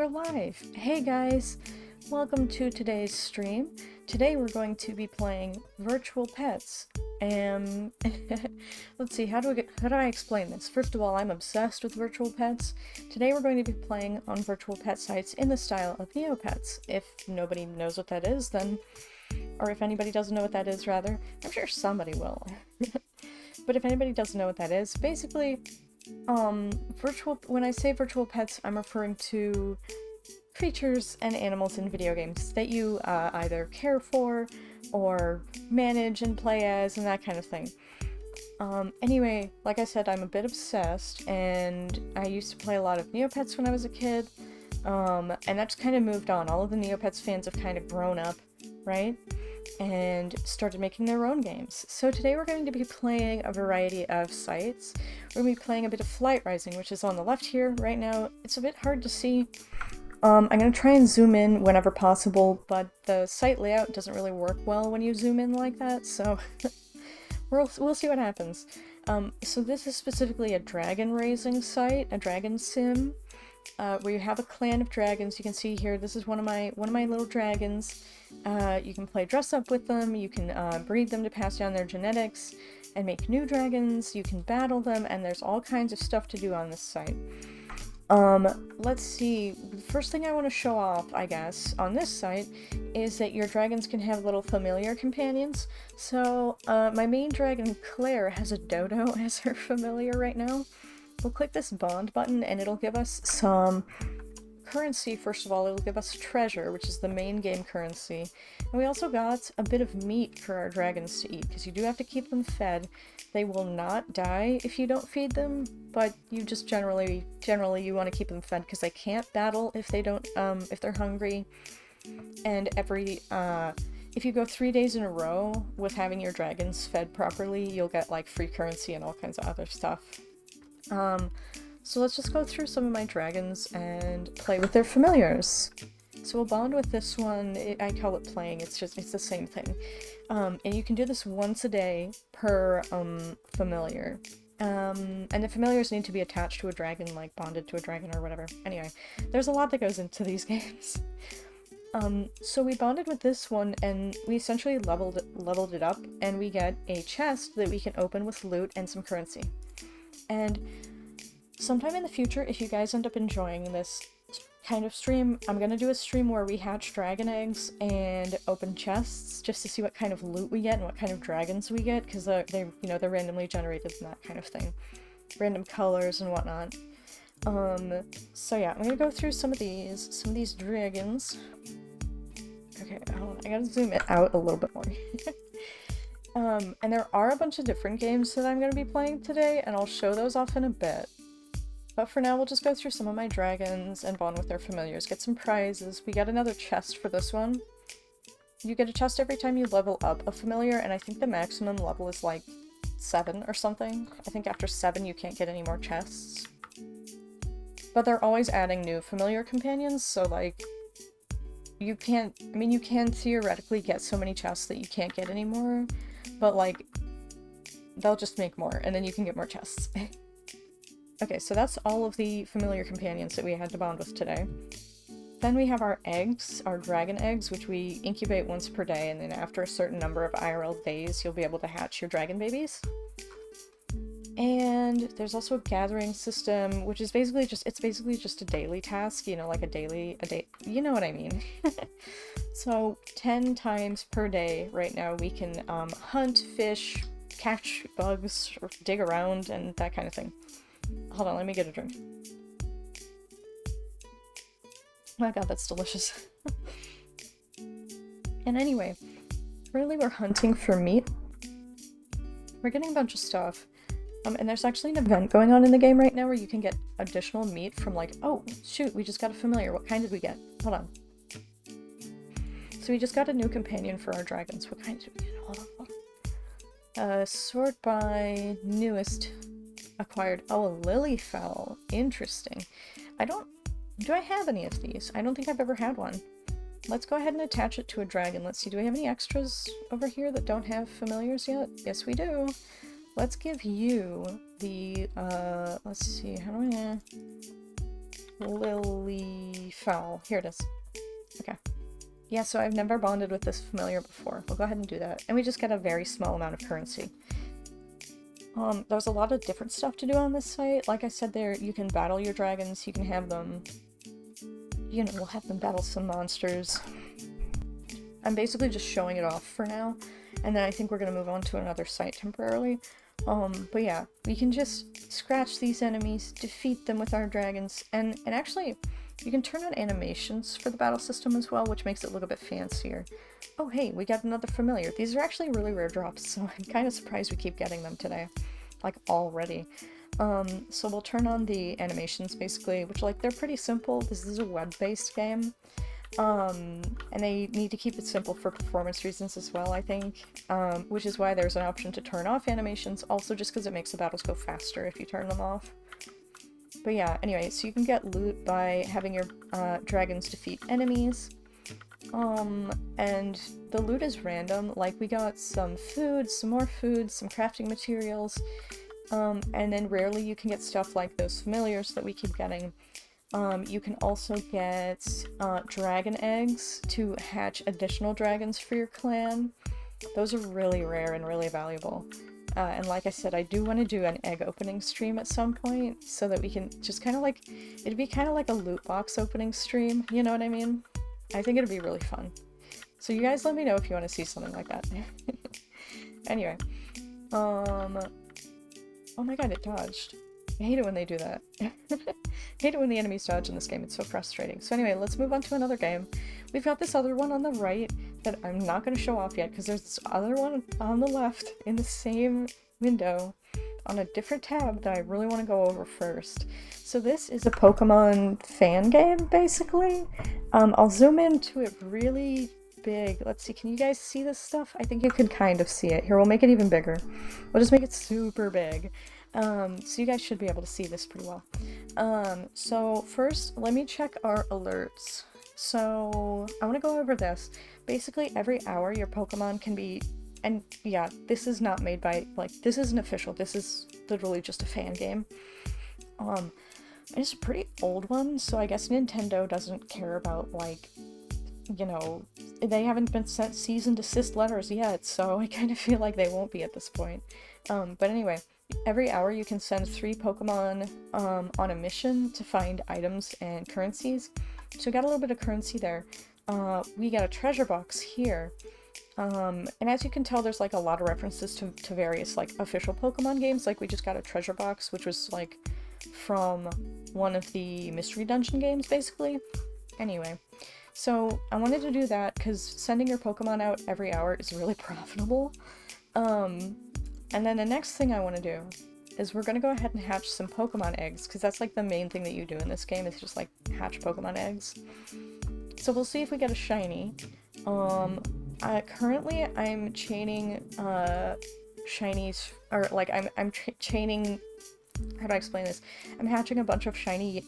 we're live! Hey guys! Welcome to today's stream. Today we're going to be playing Virtual Pets. And let's see, how do I explain this? First of all, I'm obsessed with Virtual Pets. Today we're going to be playing on Virtual Pet sites in the style of Neopets. If nobody knows what that is, then... or if anybody doesn't know what that is, rather. I'm sure somebody will. But if anybody doesn't know what that is, basically... when I say virtual pets, I'm referring to creatures and animals in video games that you either care for or manage and play as and that kind of thing. Anyway, like I said, I'm a bit obsessed, and I used to play a lot of Neopets when I was a kid, and that's kind of moved on. All of the Neopets fans have kind of grown up, right? And started making their own games. So today we're going to be playing a variety of sites. We're going to be playing a bit of Flight Rising, which is on the left here right now. It's a bit hard to see. I'm going to try and zoom in whenever possible, but the site layout doesn't really work well when you zoom in like that, so we'll see what happens. So this is specifically a dragon raising site, a dragon sim, where you have a clan of dragons. You can see here, this is one of my little dragons. You can play dress up with them, you can breed them to pass down their genetics and make new dragons, you can battle them, and there's all kinds of stuff to do on this site. Let's see, the first thing I want to show off, I guess, on this site is that your dragons can have little familiar companions. So, my main dragon, Claire, has a dodo as her familiar right now. We'll click this bond button and it'll give us some currency. First of all, it'll give us treasure, which is the main game currency. And we also got a bit of meat for our dragons to eat, because you do have to keep them fed. They will not die if you don't feed them, but you just generally you want to keep them fed because they can't battle if they don't, if they're hungry. And if you go 3 days in a row with having your dragons fed properly, you'll get like free currency and all kinds of other stuff. So let's just go through some of my dragons and play with their familiars. So we'll bond with this one. I call it playing, it's the same thing. And you can do this once a day per familiar. And the familiars need to be attached to a dragon, like bonded to a dragon or whatever. Anyway, there's a lot that goes into these games. So we bonded with this one, and we essentially leveled it up, and we get a chest that we can open with loot and some currency. And sometime in the future, if you guys end up enjoying this kind of stream, I'm gonna do a stream where we hatch dragon eggs and open chests just to see what kind of loot we get and what kind of dragons we get, because they're randomly generated and that kind of thing. Random colors and whatnot. So yeah, I'm gonna go through some of these dragons. Okay, hold on, I gotta zoom it out a little bit more. And there are a bunch of different games that I'm gonna be playing today, and I'll show those off in a bit. But for now, we'll just go through some of my dragons and bond with their familiars, get some prizes. We got another chest for this one. You get a chest every time you level up a familiar, and I think the maximum level is like 7 or something. I think after 7 you can't get any more chests. But they're always adding new familiar companions, so like, you can theoretically get so many chests that you can't get anymore, but like, they'll just make more, and then you can get more chests. Okay, so that's all of the familiar companions that we had to bond with today. Then we have our eggs, our dragon eggs, which we incubate once per day, and then after a certain number of IRL days, you'll be able to hatch your dragon babies. And there's also a gathering system, which is basically just a daily task, you know, like a day, you know what I mean. So 10 times per day right now we can hunt, fish, catch bugs, or dig around, and that kind of thing. Hold on, let me get a drink. Oh my god, that's delicious. And anyway, really we're hunting for meat. We're getting a bunch of stuff. And there's actually an event going on in the game right now where you can get additional meat from like, oh, shoot, we just got a familiar. What kind did we get? Hold on. So we just got a new companion for our dragons. What kind did we get? Hold on. Sort by newest acquired. Oh, a Lilyfell. Interesting. Do I have any of these? I don't think I've ever had one. Let's go ahead and attach it to a dragon. Let's see, do we have any extras over here that don't have familiars yet? Yes, we do. Let's give you the, let's see, how do I, Lily Fowl. Here it is. Okay. Yeah, so I've never bonded with this familiar before. We'll go ahead and do that. And we just get a very small amount of currency. There's a lot of different stuff to do on this site. Like I said, there you can battle your dragons, you can have them, you know, we'll have them battle some monsters. I'm basically just showing it off for now, and then I think we're gonna move on to another site temporarily. But yeah, we can just scratch these enemies, defeat them with our dragons, and actually, you can turn on animations for the battle system as well, which makes it look a bit fancier. Oh hey, we got another familiar. These are actually really rare drops, so I'm kind of surprised we keep getting them today. Like, already. So we'll turn on the animations, basically, which, like, they're pretty simple. This is a web-based game. And they need to keep it simple for performance reasons as well, I think. Which is why there's an option to turn off animations, also just because it makes the battles go faster if you turn them off. But yeah, anyway, so you can get loot by having your dragons defeat enemies. And the loot is random. Like, we got some food, some more food, some crafting materials, and then rarely you can get stuff like those familiars that we keep getting. You can also get dragon eggs to hatch additional dragons for your clan. Those are really rare and really valuable. And like I said, I do want to do an egg opening stream at some point, so that we can just kind of like, it'd be kind of like a loot box opening stream, you know what I mean? I think it'd be really fun. So you guys let me know if you want to see something like that. Anyway. Oh my god, it dodged. I hate it when they do that. I hate it when the enemies dodge in this game, it's so frustrating. So anyway, let's move on to another game. We've got this other one on the right that I'm not going to show off yet, because there's this other one on the left in the same window on a different tab that I really want to go over first. So this is a Pokemon fan game, basically. I'll zoom into it really big. Let's see, can you guys see this stuff? I think you can kind of see it. Here, we'll make it even bigger. We'll just make it super big. So you guys should be able to see this pretty well. So first, let me check our alerts. So I want to go over this. Basically, every hour your Pokemon can be, and yeah, this is not made by, like, this isn't official. This is literally just a fan game. It's a pretty old one, so I guess Nintendo doesn't care about, like, you know, they haven't been sent cease and desist letters yet, so I kind of feel like they won't be at this point. But anyway, every hour you can send 3 Pokemon on a mission to find items and currencies. So we got a little bit of currency there. We got a treasure box here. And as you can tell, there's like a lot of references to various like official Pokemon games. Like we just got a treasure box, which was like from one of the mystery dungeon games, basically. Anyway, so I wanted to do that because sending your Pokemon out every hour is really profitable. And then the next thing I want to do is we're going to go ahead and hatch some Pokemon eggs, because that's like the main thing that you do in this game, is just like hatch Pokemon eggs. So we'll see if we get a shiny. Currently I'm chaining shinies, or like I'm chaining, how do I explain this? I'm hatching a bunch of shiny,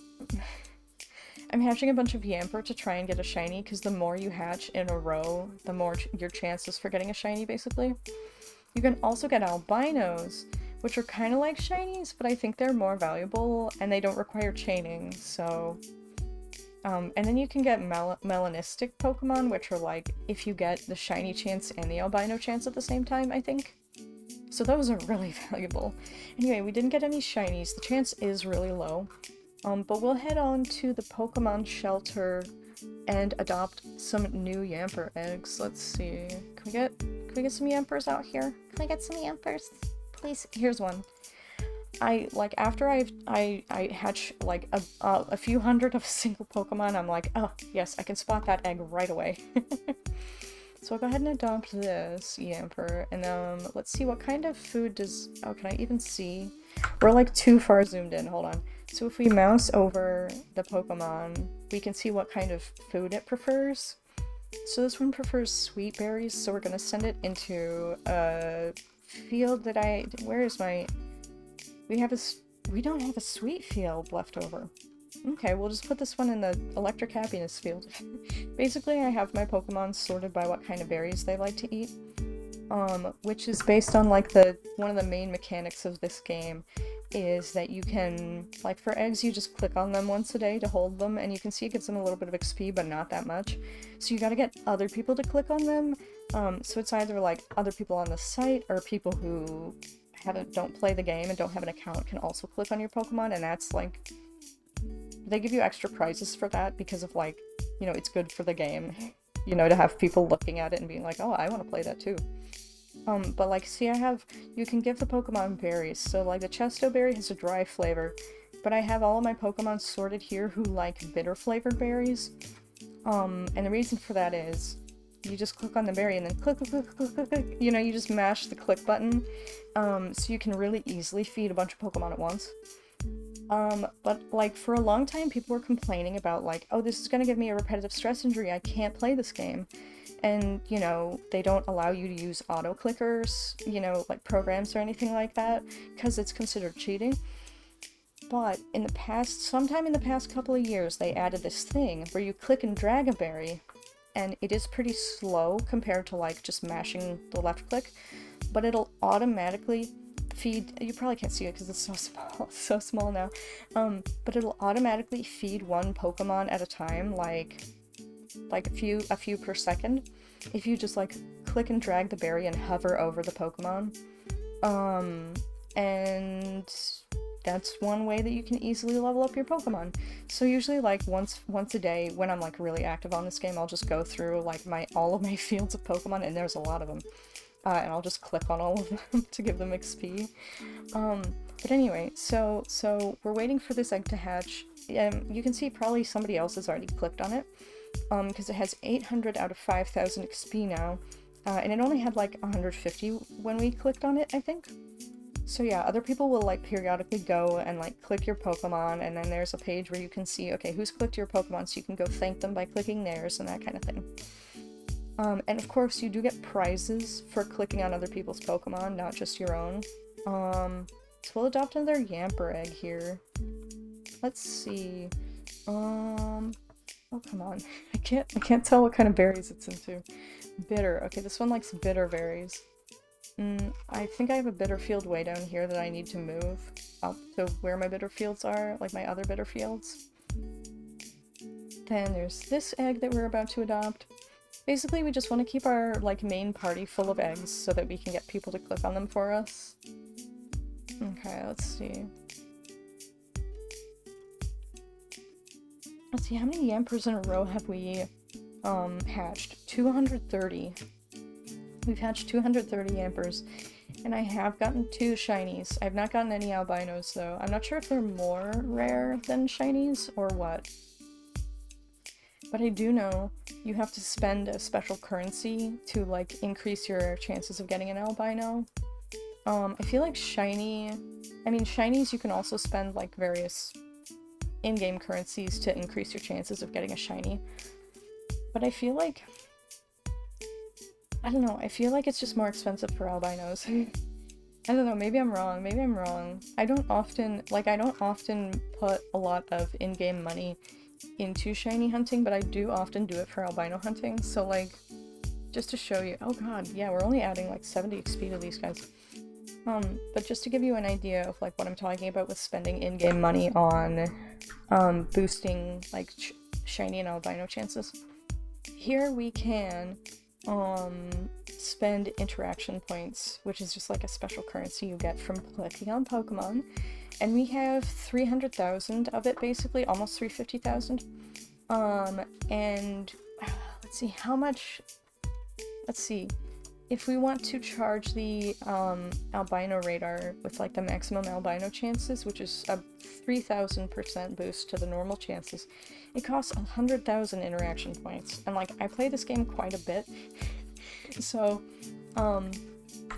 I'm hatching a bunch of Yamper to try and get a shiny, because the more you hatch in a row, the more your chances for getting a shiny, basically. You can also get albinos, which are kind of like shinies, but I think they're more valuable, and they don't require chaining, so... and then you can get melanistic Pokemon, which are like, if you get the shiny chance and the albino chance at the same time, I think. So those are really valuable. Anyway, we didn't get any shinies. The chance is really low. But we'll head on to the Pokemon shelter and adopt some new Yamper eggs. Let's see. Can we get some Yampers out here? Can I get some Yampers? Please. Here's one. After I hatch like a few hundred of a single Pokemon, I'm like, oh yes, I can spot that egg right away. So I'll go ahead and adopt this Yamper, and let's see what kind of food does, oh, can I even see? We're like too far zoomed in, hold on. So if we mouse over the Pokemon, we can see what kind of food it prefers. So this one prefers sweet berries, so we're gonna send it into a field that where is my, we don't have a sweet field left over. Okay, we'll just put this one in the electric happiness field. Basically, I have my Pokemon sorted by what kind of berries they like to eat. Which is based on like one of the main mechanics of this game, is that you can, like for eggs, you just click on them once a day to hold them, and you can see it gives them a little bit of XP, but not that much. So you gotta get other people to click on them. So it's either like other people on the site, or people who don't play the game and don't have an account can also click on your Pokemon, and that's like, they give you extra prizes for that because of like, you know, it's good for the game, you know, to have people looking at it and being like, oh, I want to play that too. But like, see, you can give the Pokemon berries. So like the Chesto berry has a dry flavor, but I have all of my Pokemon sorted here who like bitter flavored berries. And the reason for that is, you just click on the berry and then click, you know, you just mash the click button. So you can really easily feed a bunch of Pokemon at once. But like for a long time people were complaining about like, oh, this is gonna give me a repetitive stress injury, I can't play this game. And, you know, they don't allow you to use auto clickers, you know, like programs or anything like that, because it's considered cheating. But in the past, sometime in the past couple of years, they added this thing where you click and drag a berry, and it is pretty slow compared to like just mashing the left click, but it'll automatically feed, you probably can't see it because it's so small now, but it'll automatically feed one Pokemon at a time, like a few per second, if you just like click and drag the berry and hover over the Pokemon. And that's one way that you can easily level up your Pokemon. So usually like once a day when I'm like really active on this game, I'll just go through like all of my fields of Pokemon, and there's a lot of them. And I'll just click on all of them to give them XP. But anyway, so we're waiting for this egg to hatch. You can see probably somebody else has already clicked on it, because it has 800 out of 5,000 XP now, and it only had like 150 when we clicked on it, I think. So yeah, other people will like periodically go and like click your Pokemon, and then there's a page where you can see, okay, who's clicked your Pokemon, so you can go thank them by clicking theirs and that kind of thing. And of course, you do get prizes for clicking on other people's Pokemon, not just your own. So we'll adopt another Yamper egg here. Let's see. Oh, come on. I can't tell what kind of berries it's into. Bitter. Okay, this one likes bitter berries. I think I have a bitter field way down here that I need to move up to where my bitter fields are, like my other bitter fields. Then there's this egg that we're about to adopt. Basically, we just want to keep our, like, main party full of eggs so that we can get people to click on them for us. Okay, let's see. Let's see, how many Yampers in a row have we, hatched? 230. We've hatched 230 Yampers, and I have gotten 2 shinies. I've not gotten any albinos, though. I'm not sure if they're more rare than shinies, or what. But I do know you have to spend a special currency to, like, increase your chances of getting an albino. I feel like shinies you can also spend, like, various in-game currencies to increase your chances of getting a shiny. But I feel like, I don't know, I feel like it's just more expensive for albinos. I don't know, maybe I'm wrong. I don't often put a lot of in-game money into shiny hunting, but I do often do it for albino hunting, so like, just to show you, oh god, yeah, we're only adding like 70 XP to these guys. But just to give you an idea of like what I'm talking about with spending in-game money on boosting like shiny and albino chances. Here we can spend interaction points, which is just like a special currency you get from clicking on Pokemon. And we have 300,000 of it, basically, almost 350,000. And let's see how much. Let's see. If we want to charge the albino radar with like the maximum albino chances, which is a 3,000% boost to the normal chances, it costs 100,000 interaction points. And like, I play this game quite a bit, so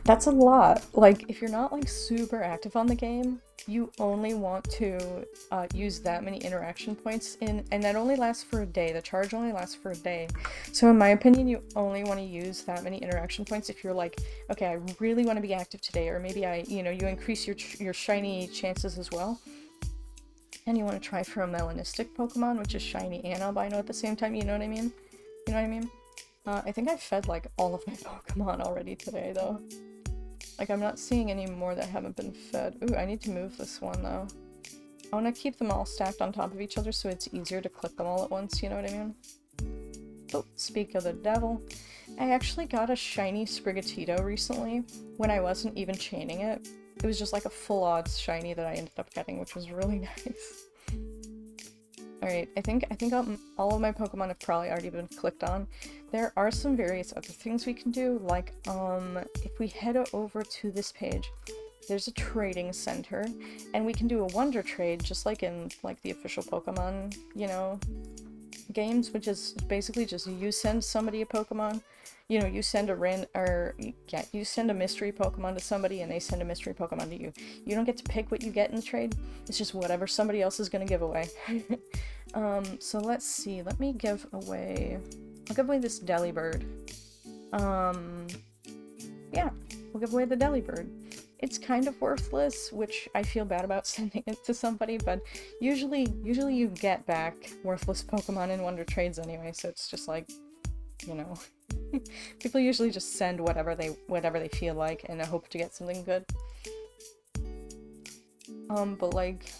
that's a lot. Like, if you're not like super active on the game, you only want to use that many interaction points and that only lasts for a day. The charge only lasts for a day. So in my opinion, you only want to use that many interaction points if you're like, okay, I really want to be active today, or maybe you increase your shiny chances as well. And you want to try for a melanistic Pokemon, which is shiny and albino at the same time, you know what I mean? I think I fed like all of my Pokemon already today, though. Like, I'm not seeing any more that haven't been fed. Ooh, I need to move this one, though. I want to keep them all stacked on top of each other so it's easier to click them all at once, you know what I mean? Oh, speak of the devil. I actually got a shiny Sprigatito recently when I wasn't even chaining it. It was just like a full odds shiny that I ended up getting, which was really nice. Alright, I think all of my Pokemon have probably already been clicked on. There are some various other things we can do, like, if we head over to this page, there's a trading center, and we can do a wonder trade, just like in, like, the official Pokemon, you know, games, which is basically just you send somebody a Pokemon, you know, you send you send a mystery Pokemon to somebody and they send a mystery Pokemon to you. You don't get to pick what you get in the trade, it's just whatever somebody else is gonna give away. So let's see, I'll give away this Delibird. Yeah, we'll give away the Delibird. It's kind of worthless, which I feel bad about sending it to somebody, but usually you get back worthless Pokemon in Wonder Trades anyway, so it's just like, you know, people usually just send whatever they feel like and hope to get something good. But like,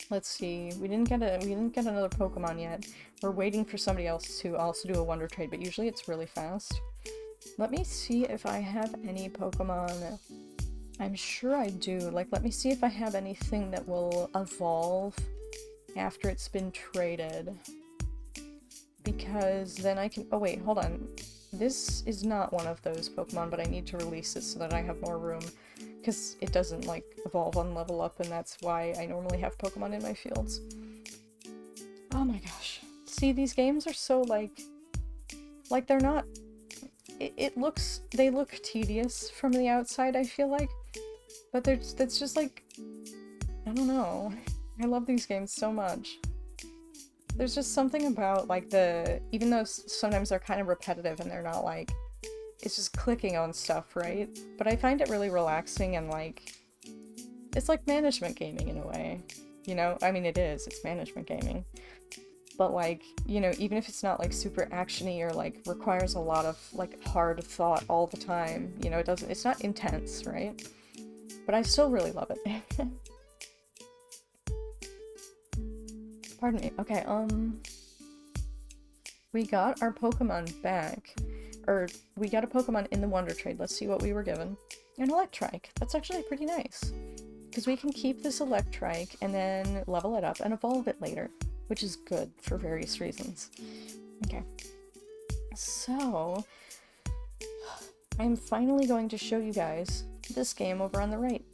let's see, we didn't get another Pokemon yet. We're waiting for somebody else to also do a Wonder Trade, but usually it's really fast. Let me see if I have any Pokemon. I'm sure I do. Like, let me see if I have anything that will evolve after it's been traded. Because then I can— oh wait, hold on. This is not one of those Pokemon, but I need to release it so that I have more room. Because it doesn't, like, evolve on level up, and that's why I normally have Pokemon in my fields. Oh my gosh. See, these games are so, like they're not— they look tedious from the outside, I feel like. But that's just like, I don't know. I love these games so much. There's just something about, like, even though sometimes they're kind of repetitive and they're not, like, it's just clicking on stuff, right? But I find it really relaxing and, like, it's like management gaming in a way. You know? I mean, it's management gaming. But, like, you know, even if it's not, like, super action-y or, like, requires a lot of, like, hard thought all the time, you know, it's not intense, right? But I still really love it. Pardon me. Okay, we got our Pokemon back. Or, we got a Pokemon in the Wonder Trade. Let's see what we were given. An Electrike. That's actually pretty nice. Because we can keep this Electrike and then level it up and evolve it later. Which is good for various reasons. Okay. So, I'm finally going to show you guys this game over on the right.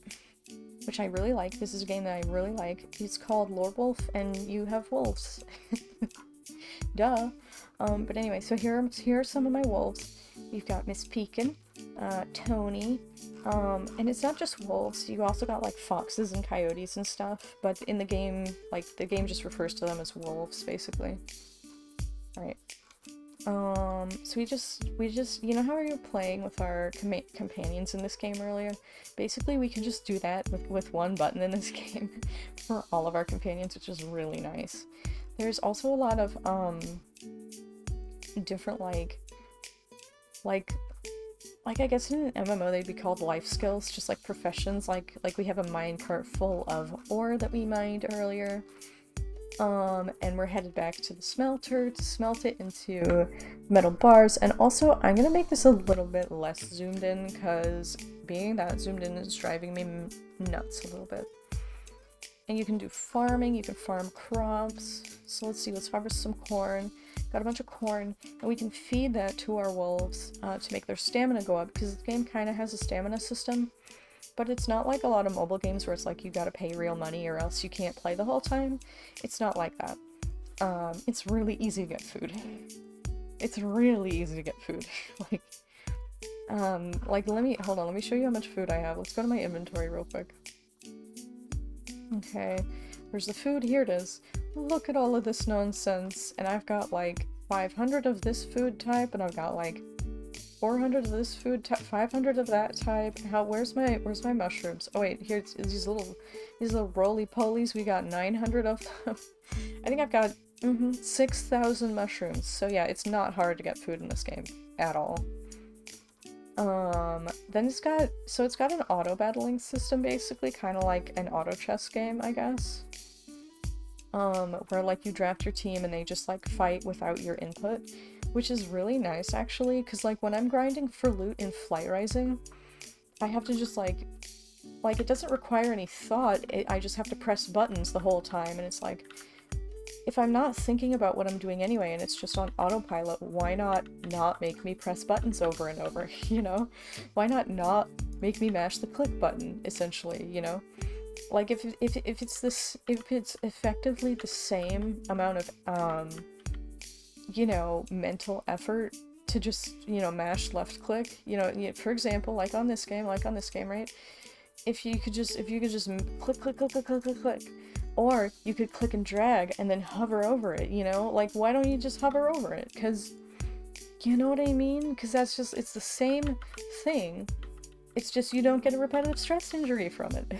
Which I really like. This is a game that I really like. It's called Lorwolf, and you have wolves. Duh. But anyway, so here are some of my wolves. You've got Miss Pekin, Tony, and it's not just wolves, you also got, like, foxes and coyotes and stuff, but in the game, like, the game just refers to them as wolves, basically. Alright. So we just, you know how we were playing with our companions in this game earlier? Basically, we can just do that with one button in this game for all of our companions, which is really nice. There's also a lot of, different, like, I guess in an MMO they'd be called life skills, just like professions, like we have a minecart full of ore that we mined earlier. And we're headed back to the smelter to smelt it into metal bars, and also I'm gonna make this a little bit less zoomed in, because being that zoomed in is driving me nuts a little bit. And you can do farming, you can farm crops, so let's see, let's harvest some corn. Got a bunch of corn, and we can feed that to our wolves to make their stamina go up, because the game kind of has a stamina system. But it's not like a lot of mobile games where it's like you gotta pay real money or else you can't play the whole time. It's not like that. It's really easy to get food. It's really easy to get food. Let me show you how much food I have. Let's go to my inventory real quick. Okay, there's the food, here it is. Look at all of this nonsense, and I've got like 500 of this food type, and I've got like 400 of this food type, 500 of that type. Where's my mushrooms? Oh wait, here's these little roly-polies. We got 900 of them. I think I've got 6,000 mushrooms. So yeah, it's not hard to get food in this game at all. Then it's got an auto battling system, basically, kind of like an auto chess game, I guess. Where like you draft your team and they just like fight without your input, which is really nice actually, because like when I'm grinding for loot in Flight Rising, I have to just like it doesn't require any thought, I just have to press buttons the whole time, and it's like, if I'm not thinking about what I'm doing anyway and it's just on autopilot, why not make me press buttons over and over, you know? Why not make me mash the click button, essentially, you know? Like, if it's effectively the same amount of, you know, mental effort to just, you know, mash left click, you know, for example, like on this game, right? If you could just click, click, click, click, click, click, click. Or you could click and drag and then hover over it, you know? Like, why don't you just hover over it? Because, you know what I mean? Because that's just, it's the same thing. It's just you don't get a repetitive stress injury from it.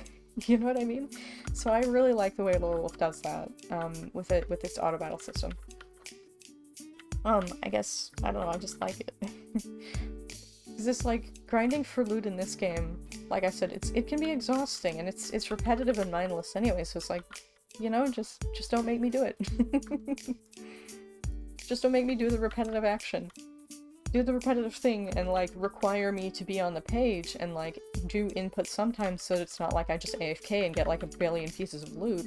You know what I mean? So I really like the way Lorwolf does that, with its auto battle system. I guess, I don't know, I just like it. Is this, like, grinding for loot in this game, like I said, it can be exhausting, and it's repetitive and mindless anyway, so it's like, you know, just don't make me do it. Just don't make me do the repetitive action. Do the repetitive thing and, like, require me to be on the page and, like, do input sometimes so it's not like I just AFK and get, like, a billion pieces of loot.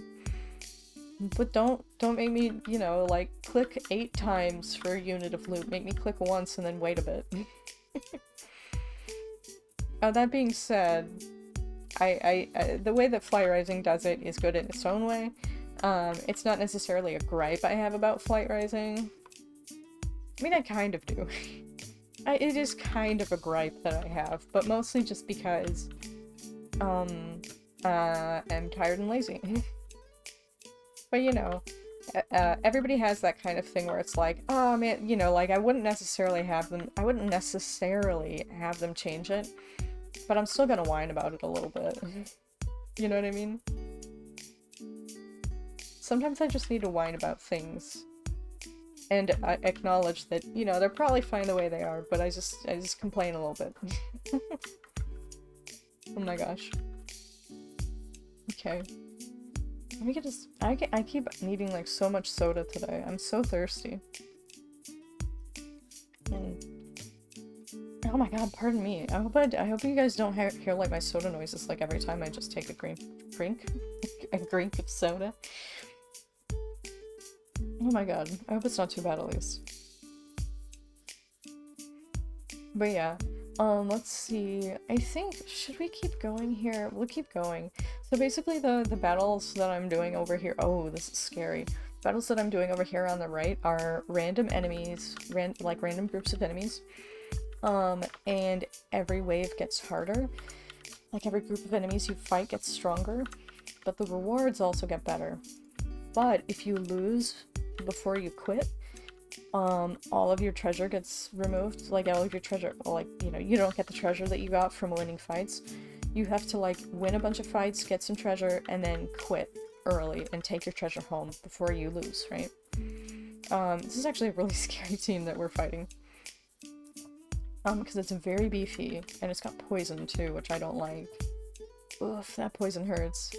But don't make me, you know, like, click 8 times for a unit of loot. Make me click once and then wait a bit. That being said, the way that Flight Rising does it is good in its own way. It's not necessarily a gripe I have about Flight Rising. I mean, I kind of do. It is kind of a gripe that I have, but mostly just because, I'm tired and lazy. But, you know, everybody has that kind of thing where it's like, oh man, you know, like, I wouldn't necessarily have them change it, but I'm still gonna whine about it a little bit. You know what I mean? Sometimes I just need to whine about things. And acknowledge that, you know, they're probably fine the way they are, but I just complain a little bit. Oh my gosh. Okay. Let me get this. I keep needing, like, so much soda today. I'm so thirsty. Oh my god, pardon me. I hope you guys don't hear like my soda noises like every time I just take a drink of soda. Oh my god. I hope it's not too bad at least. But yeah. Let's see. I think, should we keep going here? We'll keep going. So basically the battles that I'm doing over here— oh, this is scary. Battles that I'm doing over here on the right are random enemies, random groups of enemies. And every wave gets harder. Like, every group of enemies you fight gets stronger, but the rewards also get better. But if you lose before you quit, all of your treasure gets removed. Like, all of your treasure, like, you know, you don't get the treasure that you got from winning fights. You have to, like, win a bunch of fights, get some treasure, and then quit early and take your treasure home before you lose, right? This is actually a really scary team that we're fighting. Because it's very beefy, and it's got poison too, which I don't like. Oof, that poison hurts.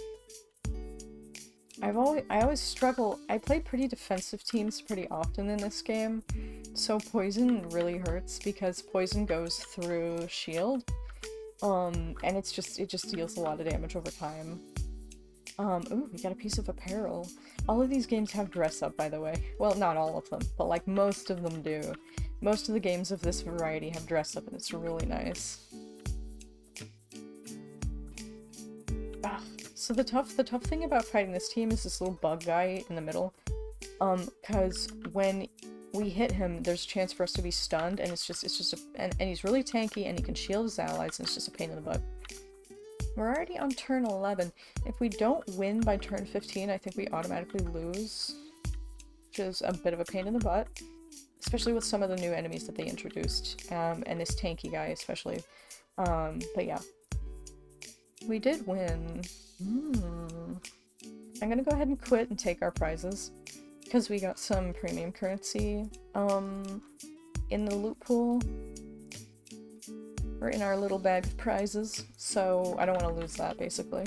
I always struggle— I play pretty defensive teams pretty often in this game, so poison really hurts because poison goes through shield, and it just deals a lot of damage over time. Ooh, we got a piece of apparel. All of these games have dress up, by the way. Well, not all of them, but like most of them do. Most of the games of this variety have dress up, and it's really nice. So the tough thing about fighting this team is this little bug guy in the middle. Cause when we hit him, there's a chance for us to be stunned, and and he's really tanky, and he can shield his allies, and it's just a pain in the butt. We're already on turn 11. If we don't win by turn 15, I think we automatically lose, which is a bit of a pain in the butt. Especially with some of the new enemies that they introduced, and this tanky guy especially. But yeah. We did win. I'm gonna go ahead and quit and take our prizes, because we got some premium currency, in the loot pool. We're in our little bag of prizes, so I don't want to lose that, basically.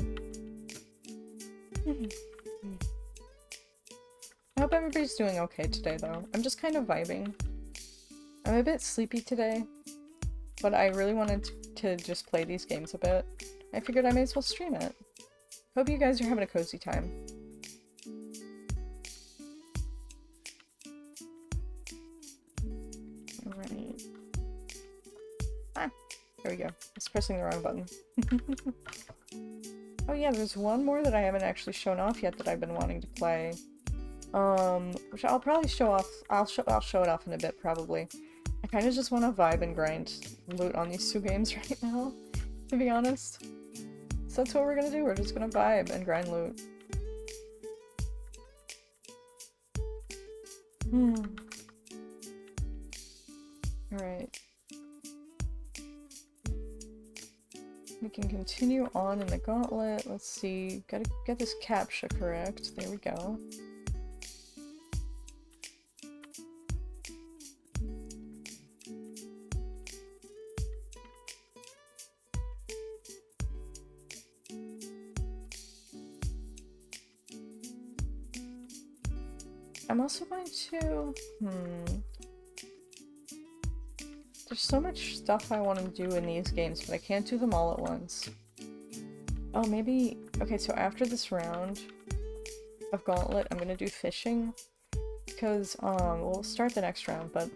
I hope everybody's doing okay today, though. I'm just kind of vibing. I'm a bit sleepy today, but I really wanted to just play these games a bit. I figured I may as well stream it. Hope you guys are having a cozy time. Alright. Ah! There we go. I was pressing the wrong button. Oh yeah, there's one more that I haven't actually shown off yet that I've been wanting to play. Which I'll probably show off. I'll show it off in a bit, probably. I kind of just want to vibe and grind loot on these two games right now, to be honest. So that's what we're gonna do. We're just gonna vibe and grind loot. Alright. We can continue on in the gauntlet. Let's see. Gotta get this captcha correct. There we go. I'm also going to... There's so much stuff I want to do in these games, but I can't do them all at once. Oh, maybe... Okay, so after this round of Gauntlet, I'm gonna do fishing. Because, we'll start the next round, but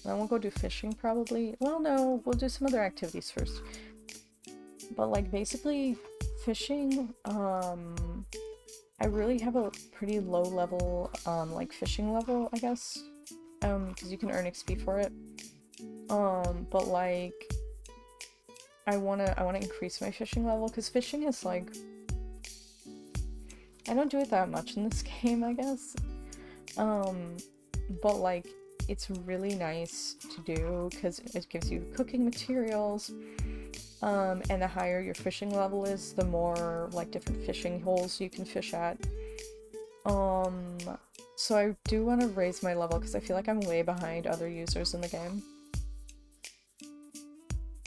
then we'll go do fishing, probably. Well, no, we'll do some other activities first. But, like, basically, fishing, I really have a pretty low level, like, fishing level, I guess. Because you can earn XP for it. But, like, I wanna increase my fishing level, because fishing is, like... I don't do it that much in this game, I guess. But, like, it's really nice to do, because it gives you cooking materials, and the higher your fishing level is, the more, like, different fishing holes you can fish at. So I do want to raise my level, because I feel like I'm way behind other users in the game.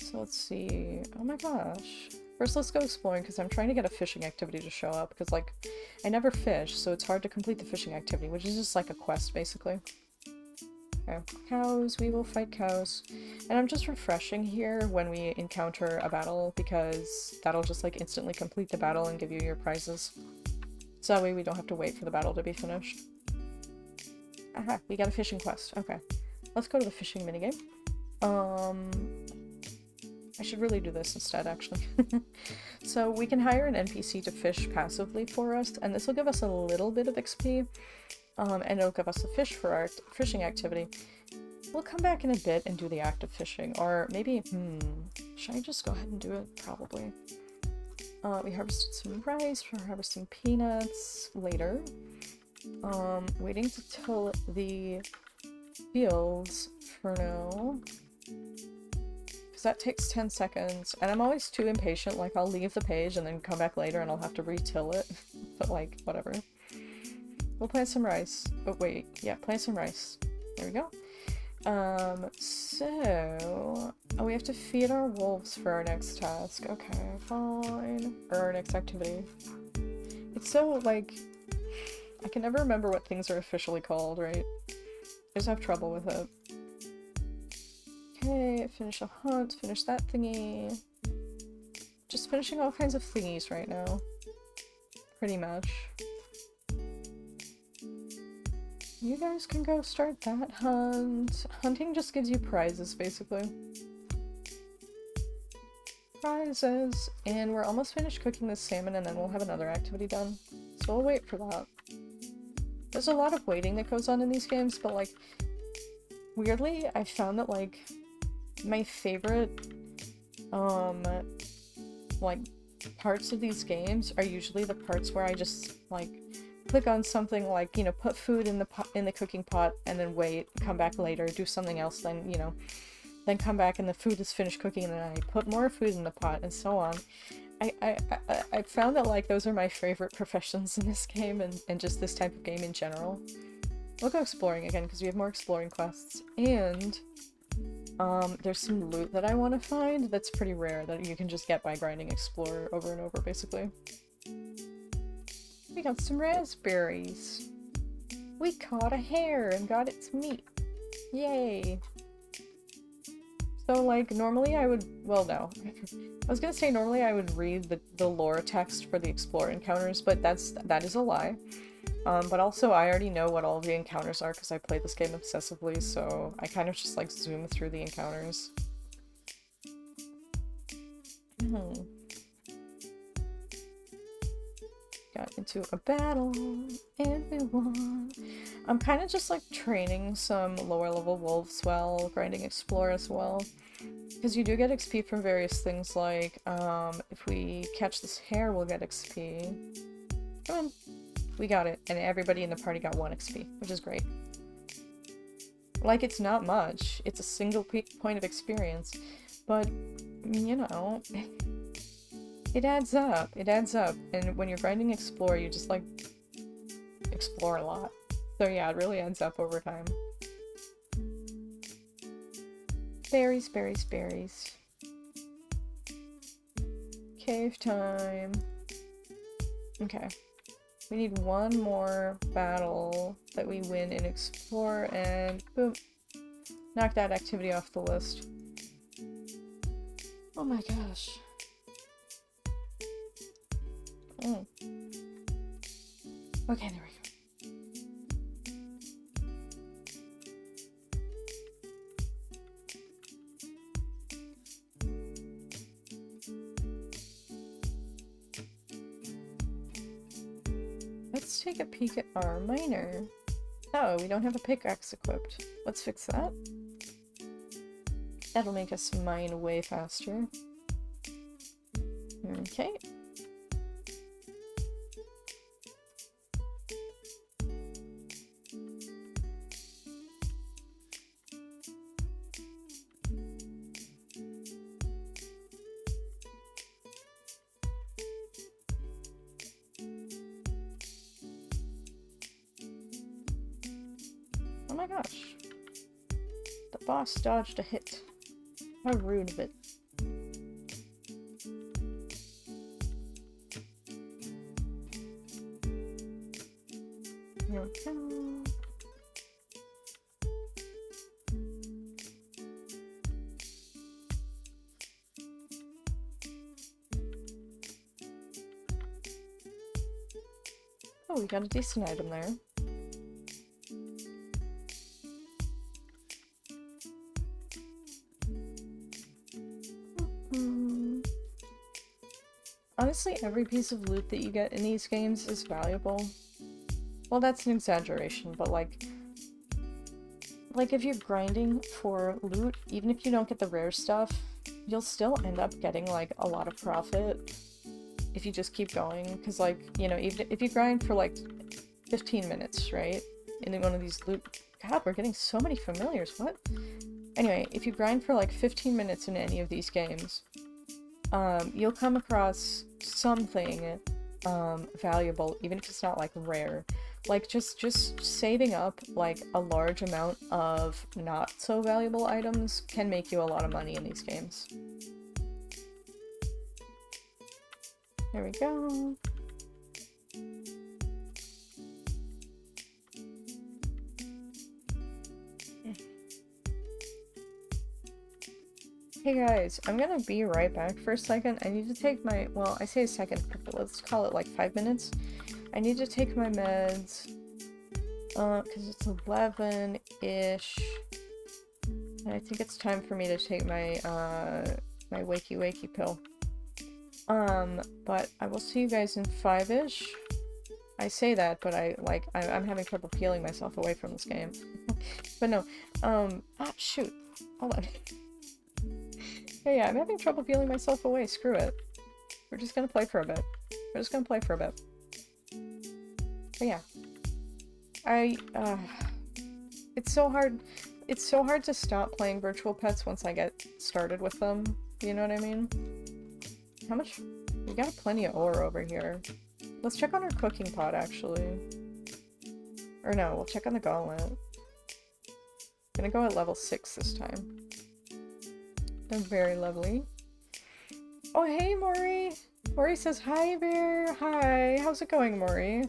So let's see... Oh my gosh. First let's go exploring, because I'm trying to get a fishing activity to show up, because, like, I never fish, so it's hard to complete the fishing activity, which is just like a quest, basically. Okay, cows, we will fight cows. And I'm just refreshing here when we encounter a battle, because that'll just, like, instantly complete the battle and give you your prizes. So that way we don't have to wait for the battle to be finished. Aha, we got a fishing quest. Okay. Let's go to the fishing minigame. I should really do this instead, actually. So we can hire an NPC to fish passively for us, and this will give us a little bit of XP, and it'll give us a fish for our fishing activity. We'll come back in a bit and do the act of fishing, or maybe, should I just go ahead and do it? Probably. We harvested some rice, we're harvesting peanuts later. Waiting to till the fields for now. Because that takes 10 seconds, and I'm always too impatient, like, I'll leave the page and then come back later and I'll have to re-till it. But, like, whatever. We'll plant some rice. Oh, wait. Yeah, plant some rice. There we go. So... Oh, we have to feed our wolves for our next task. Okay, fine. Or our next activity. It's so, like... I can never remember what things are officially called, right? I just have trouble with it. Okay, finish a hunt, finish that thingy. Just finishing all kinds of thingies right now. Pretty much. You guys can go start that hunt. Hunting just gives you prizes, basically. Prizes! And we're almost finished cooking this salmon, and then we'll have another activity done. So we'll wait for that. There's a lot of waiting that goes on in these games, but, like, weirdly, I found that, like, my favorite, like, parts of these games are usually the parts where I just, like, click on something like, you know, put food in the cooking pot and then wait, come back later, do something else, then, you know, then come back and the food is finished cooking and then I put more food in the pot and so on. I found that, like, those are my favorite professions in this game and just this type of game in general. We'll go exploring again because we have more exploring quests, and There's some loot that I want to find that's pretty rare that you can just get by grinding Explorer over and over, basically. We got some raspberries. We caught a hare and got its meat. Yay! So, like, normally I would- well, no. I was gonna say normally I would read the lore text for the Explorer encounters, but that is a lie. But also I already know what all the encounters are because I play this game obsessively, so I kind of just, like, zoom through the encounters. Got into a battle, and we won. I'm kind of just, like, training some lower level wolves while grinding Explore as well. Because you do get XP from various things, like, if we catch this hare, we'll get XP. Come on. We got it, and everybody in the party got 1 XP, which is great. Like, it's not much. It's a single point of experience, but, you know, it adds up. It adds up, and when you're grinding Explore, you just, like, explore a lot. So yeah, it really adds up over time. Berries, berries, berries. Cave time. Okay. We need one more battle that we win in Explore, and boom. Knock that activity off the list. Oh my gosh. Okay, there we go. Let's take a peek at our miner. Oh, we don't have a pickaxe equipped. Let's fix that. That'll make us mine way faster. Okay. Oh my gosh. The boss dodged a hit. How rude of it. Here we go. Oh, we got a decent item there. Honestly, every piece of loot that you get in these games is valuable. Well, that's an exaggeration, but like if you're grinding for loot, even if you don't get the rare stuff, you'll still end up getting like a lot of profit if you just keep going. Because like, you know, even if you grind for like 15 minutes, right? In one of these loot... God, we're getting so many familiars, what? Anyway, if you grind for like 15 minutes in any of these games, you'll come across something valuable, even if it's not like rare. Like just saving up like a large amount of not so valuable items can make you a lot of money in these games. There we go. Hey guys, I'm gonna be right back for a second. I need to take my, well, I say a second, but let's call it like 5 minutes. I need to take my meds, because it's 11-ish, and I think it's time for me to take my, my wakey pill. But I will see you guys in 5-ish. I say that, but I'm having trouble peeling myself away from this game. But no, shoot, hold on. Yeah, I'm having trouble peeling myself away, screw it. We're just gonna play for a bit. We're just gonna play for a bit. But yeah. It's so hard to stop playing virtual pets once I get started with them. You know what I mean? How much? We got plenty of ore over here. Let's check on our cooking pot, actually. Or no, we'll check on the gauntlet. Gonna go at level 6 this time. They're very lovely. Oh, hey, Maury! Maury says, hi, Bear! Hi! How's it going, Maury?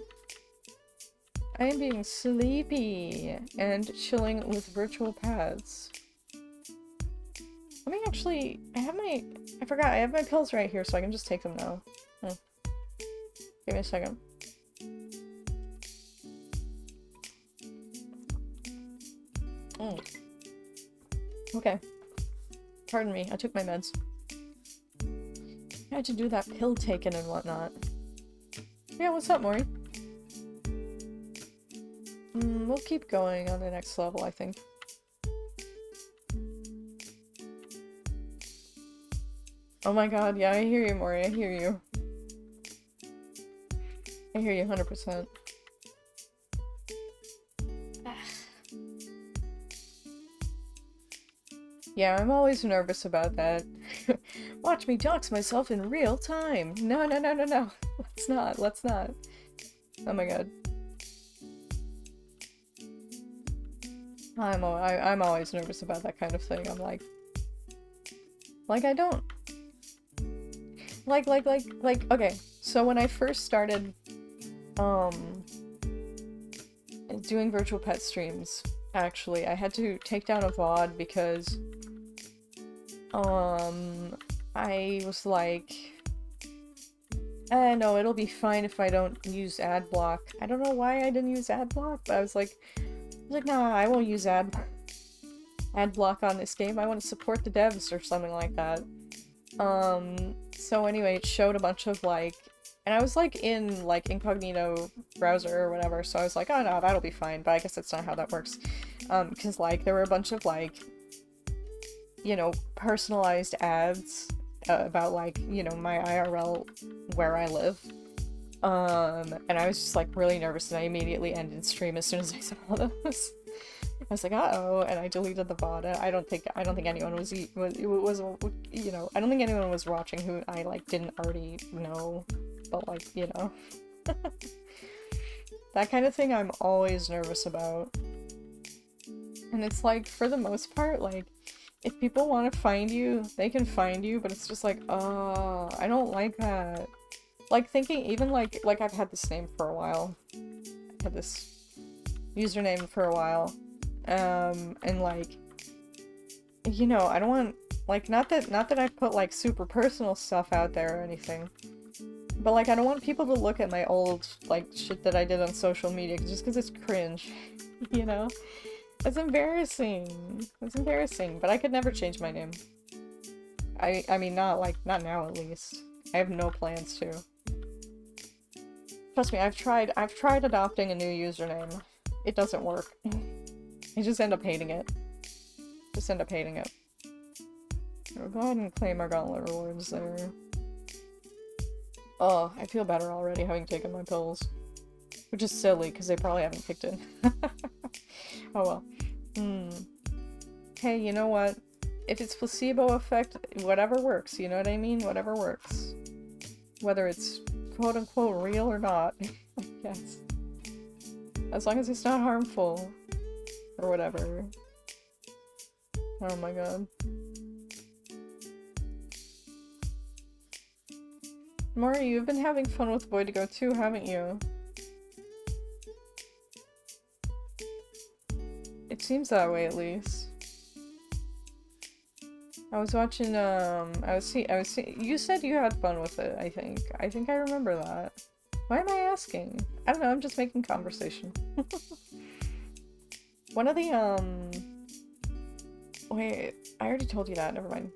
I am being sleepy and chilling with virtual pets. Let me actually... I forgot, I have my pills right here, so I can just take them now. Give me a second. Okay. Pardon me, I took my meds. I had to do that pill taking and whatnot. Yeah, what's up, Maury? We'll keep going on the next level, I think. Oh my god, yeah, I hear you, Maury, I hear you. I hear you 100%. Yeah, I'm always nervous about that. Watch me dox myself in real time! No, no, no, no, no! Let's not. Oh my god. I'm always nervous about that kind of thing. I'm like I don't... okay, so when I first started, doing virtual pet streams, actually, I had to take down a VOD because, I was like, no, it'll be fine if I don't use ad block. I don't know why I didn't use ad block, but I was like, nah, I won't use ad block on this game. I want to support the devs or something like that. So anyway, it showed a bunch of, like, and I was, like, in, like, incognito browser or whatever, so I was like, oh no, that'll be fine, but I guess that's not how that works. Because, like, there were a bunch of, like, you know, personalized ads about, like, you know, my IRL, where I live. And I was just, like, really nervous, and I immediately ended stream as soon as I saw those. I was like, uh-oh, and I deleted the VOD. I don't think anyone was, you know, I don't think anyone was watching who I, like, didn't already know, but, like, you know. That kind of thing I'm always nervous about. And it's like, for the most part, like, if people want to find you, they can find you, but it's just like, I don't like that. Like, thinking, even, like I've had this name for a while. I've had this username for a while. And, like, you know, I don't want, like, not that I put, like, super personal stuff out there or anything, but, like, I don't want people to look at my old, like, shit that I did on social media just because it's cringe, you know? It's embarrassing. It's embarrassing, but I could never change my name. I mean, not now at least. I have no plans to. Trust me, I've tried adopting a new username. It doesn't work. I just end up hating it. We'll go ahead and claim our gauntlet rewards there. Oh, I feel better already having taken my pills. Which is silly, because they probably haven't kicked in. Oh well. Hey, you know what? If it's placebo effect, whatever works, you know what I mean? Whatever works. Whether it's quote-unquote real or not. Yes. As long as it's not harmful. Or whatever. Oh my god. Maury, you've been having fun with Boy to Go too, haven't you? It seems that way, at least. I was watching, you said you had fun with it, I think. I think I remember that. Why am I asking? I don't know, I'm just making conversation. One of the, wait, I already told you that, never mind.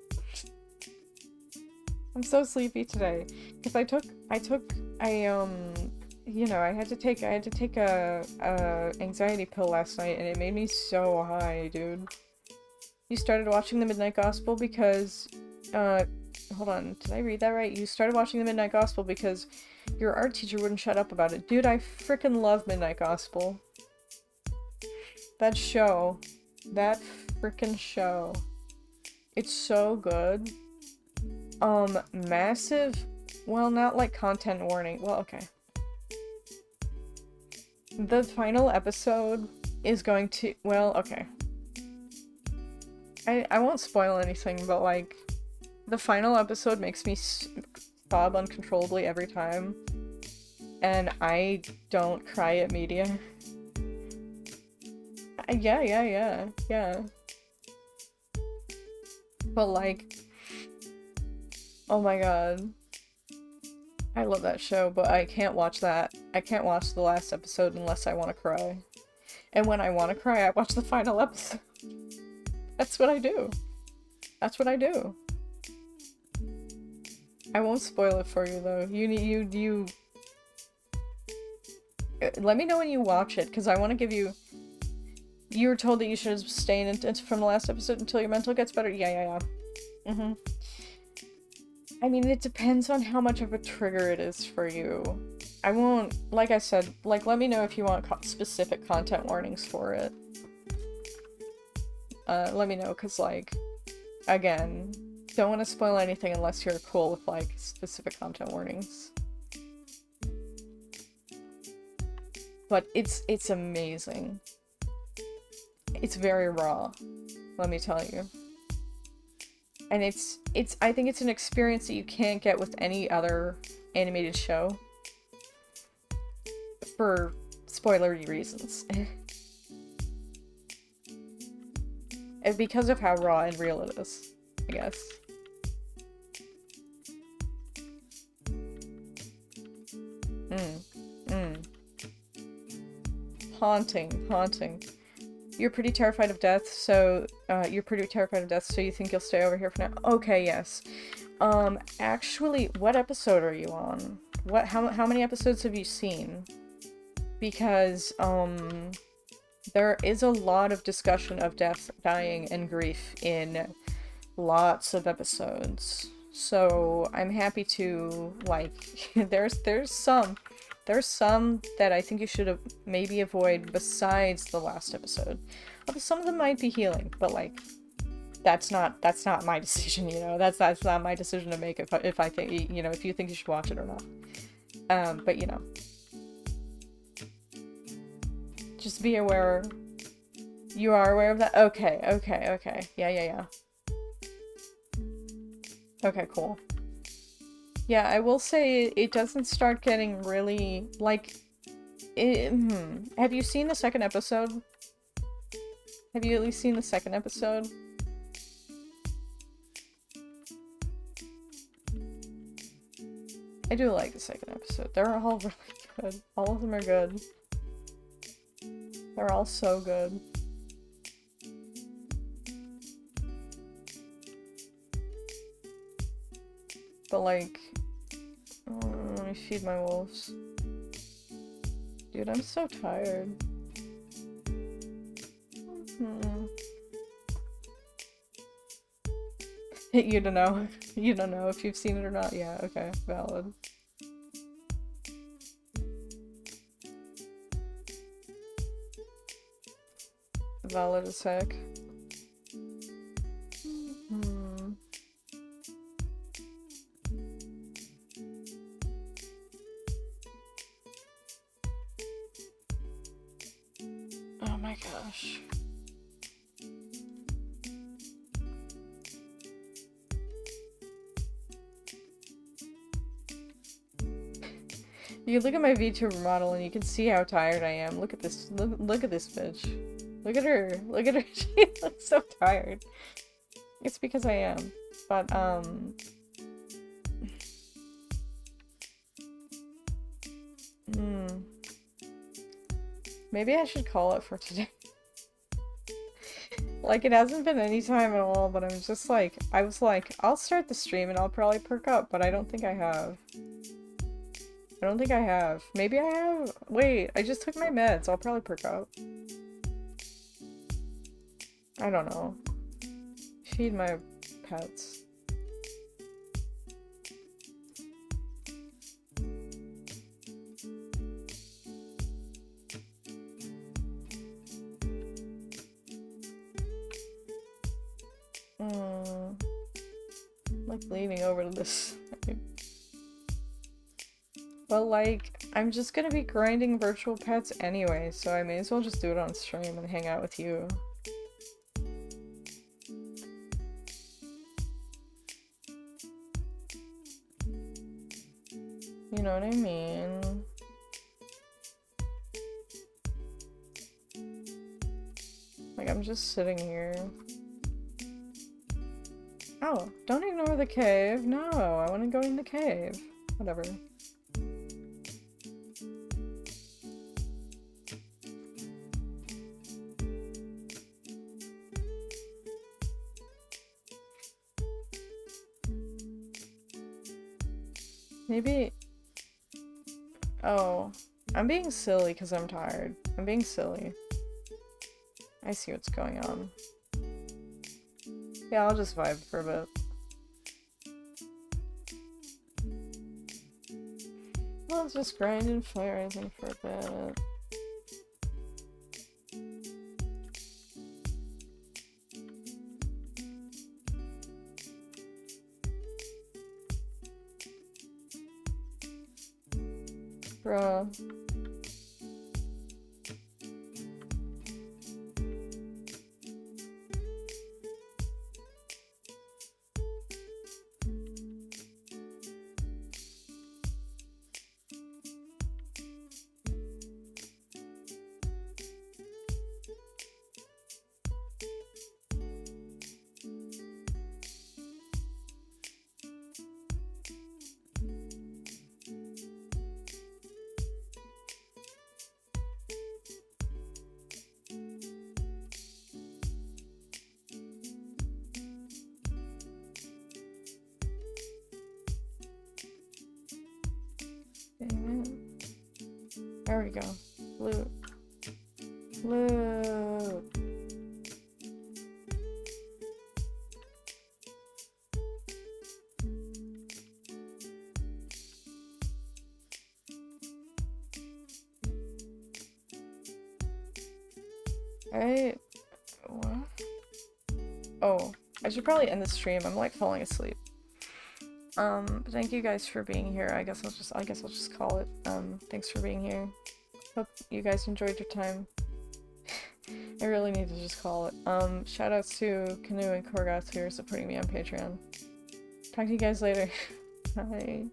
I'm so sleepy today. Because you know, I had to take a anxiety pill last night, and it made me so high, dude. You started watching The Midnight Gospel because, hold on, did I read that right? You started watching The Midnight Gospel because your art teacher wouldn't shut up about it. Dude, I frickin' love Midnight Gospel. That frickin' show. It's so good. Massive, well, not like content warning, well, okay. The final episode is going to, well, okay. I won't spoil anything, but like, the final episode makes me sob uncontrollably every time. And I don't cry at media. Yeah. But like, oh my god. I love that show, but I can't watch that. I can't watch the last episode unless I want to cry. And when I want to cry, I watch the final episode. That's what I do. That's what I do. I won't spoil it for you though. You let me know when you watch it, because I want to give you... You were told that you should abstain from the last episode until your mental gets better? Yeah. I mean, it depends on how much of a trigger it is for you. I won't... Like I said, like, let me know if you want specific content warnings for it. Let me know, because, like, again, don't want to spoil anything unless you're cool with, like, specific content warnings. But it's amazing. It's very raw, let me tell you. And I think it's an experience that you can't get with any other animated show. For spoilery reasons. And because of how raw and real it is, I guess. Haunting. You're pretty terrified of death, so you think you'll stay over here for now? Okay, yes. Actually, what episode are you on? How many episodes have you seen? Because, there is a lot of discussion of death, dying, and grief in lots of episodes. So, I'm happy to, like, there's some that I think you should maybe avoid besides the last episode. Although some of them might be healing, but like, that's not my decision, you know? That's not my decision to make if I think, you know, if you think you should watch it or not. But you know. Just be aware. You are aware of that? Okay. Yeah. Okay, cool. Yeah, I will say it doesn't start getting really, like, have you seen the second episode? Have you at least seen the second episode? I do like the second episode. They're all really good. All of them are good. They're all so good. But like, let me feed my wolves. Dude, I'm so tired. You don't know. You don't know if you've seen it or not. Yeah, okay, valid. Valid as heck. Oh my gosh. You look at my VTuber model and you can see how tired I am. Look at this. Look at this bitch. Look at her. Look at her. She looks so tired. It's because I am. But, maybe I should call it for today. Like, it hasn't been any time at all, but I'm just like, I was like, I'll start the stream and I'll probably perk up, but I don't think I have. I don't think I have. Maybe I have. Wait, I just took my meds. I'll probably perk up. I don't know. Feed my pets. Like leaning over to this. But like, I'm just gonna be grinding virtual pets anyway, so I may as well just do it on stream and hang out with you. You know what I mean? Like, I'm just sitting here. Oh, don't ignore the cave. No, I want to go in the cave. Whatever. Maybe... Oh, I'm being silly because I'm tired. I'm being silly. I see what's going on. Yeah, I'll just vibe for a bit. Let's just grind and fire anything for a bit. Bruh. There we go. Loot. Loot. What? Oh, I should probably end the stream. I'm like falling asleep. But thank you guys for being here. I guess I'll just call it. Thanks for being here. Hope you guys enjoyed your time. I really need to just call it. Shoutouts to Canoe and Korgoth who are supporting me on Patreon. Talk to you guys later. Bye.